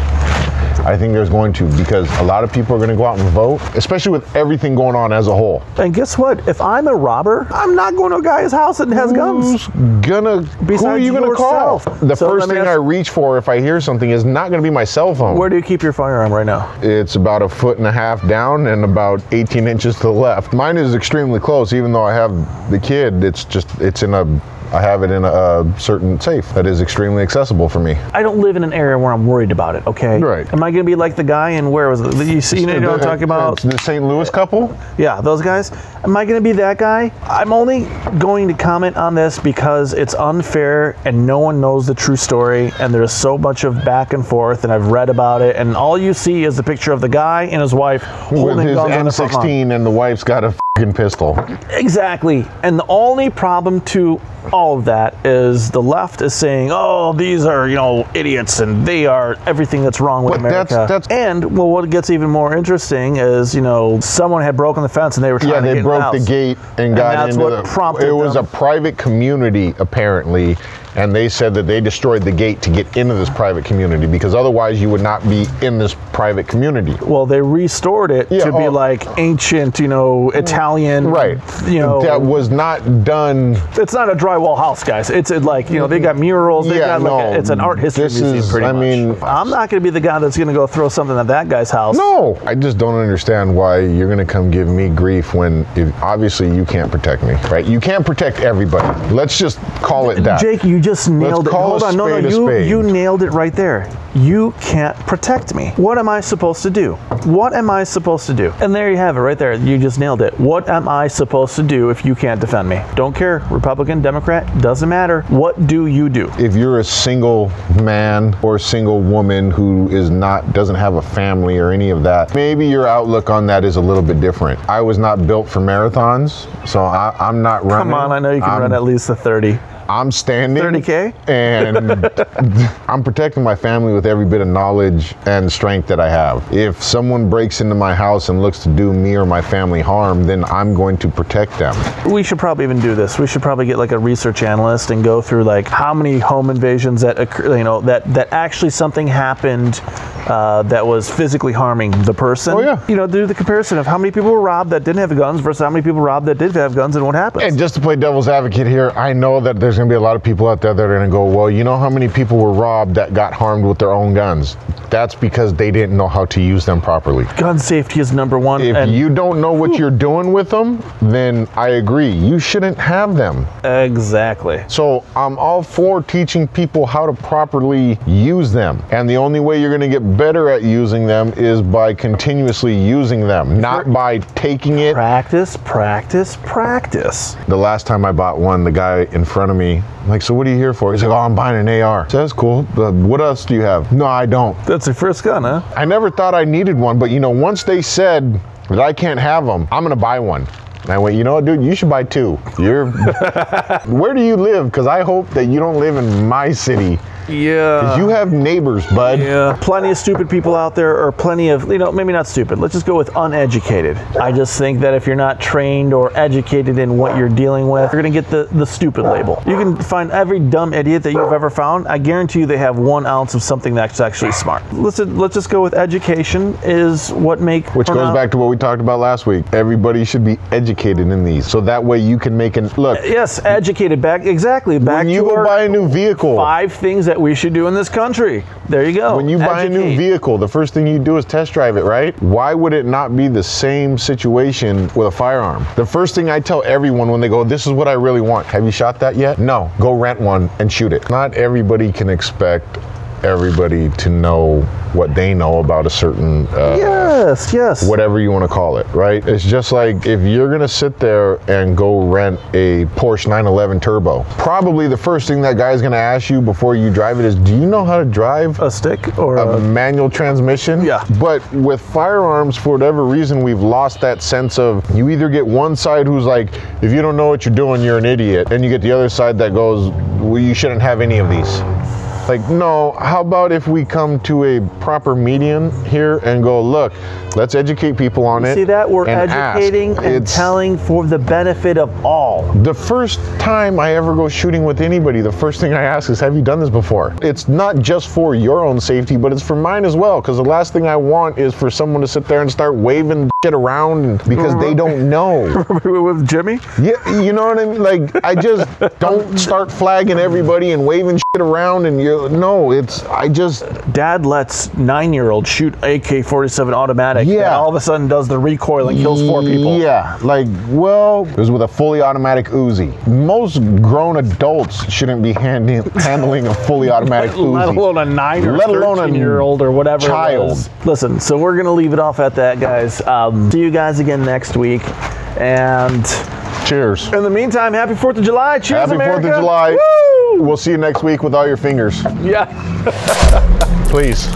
I think there's going to, because a lot of people are going to go out and vote, especially with everything going on as a whole. And guess what? If I'm a robber, I'm not going to a guy's house that has guns. Who are you going to call? The first thing I reach for if I hear something is not going to be my cell phone. Where do you keep your firearm right now? It's about 1.5 feet down and about 18 inches to the left. Mine is extremely close, even though I have the kid. I have it in a certain safe that is extremely accessible for me. I don't live in an area where I'm worried about it, okay? Right. Am I going to be like the guy in, where was it? You know what I'm talking about? The St. Louis couple? Yeah, those guys. Am I going to be that guy? I'm only going to comment on this because it's unfair and no one knows the true story, and there's so much of back and forth, and I've read about it, and all you see is the picture of the guy and his wife holding with his guns on the front lawn. M16 and the wife's got a f***ing pistol. Exactly. And the only problem to all of that is the left is saying, oh, these are, idiots, and they are everything that's wrong with America. And, well, what gets even more interesting is, someone had broken the fence and they were trying to get in the house. Yeah, they broke the gate and got into it was a private community, apparently, and they said that they destroyed the gate to get into this private community because otherwise you would not be in this private community. Well, they restored it to be like ancient, Italian. Right. That was not done. It's not a drywall house, guys. It's like, they got murals. They got it's an art history museum pretty much. I'm not going to be the guy that's going to go throw something at that guy's house. No. I just don't understand why you're going to come give me grief when obviously you can't protect me, right? You can't protect everybody. Let's just call it that. Jake, you just nailed it. Hold on. No, you nailed it right there. You can't protect me. What am I supposed to do? What am I supposed to do? And there you have it right there. You just nailed it. What am I supposed to do if you can't defend me? Don't care. Republican, Democrat, doesn't matter. What do you do? If you're a single man or single woman who doesn't have a family or any of that, maybe your outlook on that is a little bit different. I was not built for marathons, so I'm not running. Come on, I know you can run at least a 30. I'm standing 30K? And I'm protecting my family with every bit of knowledge and strength that I have. If someone breaks into my house and looks to do me or my family harm, then I'm going to protect them. We should probably even do this. We should probably get like a research analyst and go through like how many home invasions that occur, that actually something happened that was physically harming the person. Oh yeah. Do the comparison of how many people were robbed that didn't have guns versus how many people robbed that did have guns and what happens. And just to play devil's advocate here, I know that there's going to be a lot of people out there that are going to go, well, you know how many people were robbed that got harmed with their own guns? That's because they didn't know how to use them properly. Gun safety is number one. If you don't know what you're doing with them, then I agree. You shouldn't have them. Exactly. So I'm all for teaching people how to properly use them. And the only way you're going to get better at using them is by continuously using them, not by taking it. Practice, practice, practice. The last time I bought one, the guy in front of me, I'm like, so what are you here for? He's like, oh, I'm buying an AR. So that's cool. But what else do you have? No, I don't. That's your first gun, huh? I never thought I needed one, but once they said that I can't have them, I'm gonna buy one. And I went, you know what, dude, you should buy two. Where do you live? Because I hope that you don't live in my city Yeah. 'Cause you have neighbors, bud. Yeah. Plenty of stupid people out there, or plenty of, maybe not stupid. Let's just go with uneducated. I just think that if you're not trained or educated in what you're dealing with, you're going to get the stupid label. You can find every dumb idiot that you've ever found. I guarantee you they have 1 ounce of something that's actually smart. Let's just go with education is what make... Which goes back to what we talked about last week. Everybody should be educated in these. So that way you can make an... Look. Yes, educated. Exactly. Back when you to go buy a new vehicle. 5 things that we should do in this country. There you go. When you buy a new vehicle, the first thing you do is test drive it, right? Why would it not be the same situation with a firearm? The first thing I tell everyone when they go, this is what I really want. Have you shot that yet? No. Go rent one and shoot it. Not everybody can expect everybody to know what they know about a certain yes, whatever you want to call it, right? It's just like if you're gonna sit there and go rent a Porsche 911 Turbo, probably the first thing that guy's gonna ask you before you drive it is, do you know how to drive a stick or a manual transmission? Yeah. But with firearms, for whatever reason, we've lost that sense of, you either get one side who's like, if you don't know what you're doing, you're an idiot, and you get the other side that goes, well, you shouldn't have any of these. Like, no, how about if we come to a proper median here and go, look, let's educate people on it. See that? We're educating ask. and telling for the benefit of all. The first time I ever go shooting with anybody, the first thing I ask is, have you done this before? It's not just for your own safety, but it's for mine as well, because the last thing I want is for someone to sit there and start waving shit around because they don't know. With Jimmy? Yeah, you know what I mean? Like, I just don't start flagging everybody and waving shit around and Dad lets 9-year-old shoot AK-47 automatic. Yeah. And all of a sudden does the recoil and kills 4 people. Yeah, like, well, it was with a fully automatic Uzi. Most grown adults shouldn't be handling a fully automatic Uzi. Let alone a 9 or 13-year-old or whatever child. It was. Listen, so we're gonna leave it off at that, guys. See you guys again next week, and cheers. In the meantime, happy 4th of July. Cheers, happy America. 4th of July. Woo! We'll see you next week with all your fingers. Yeah. Please.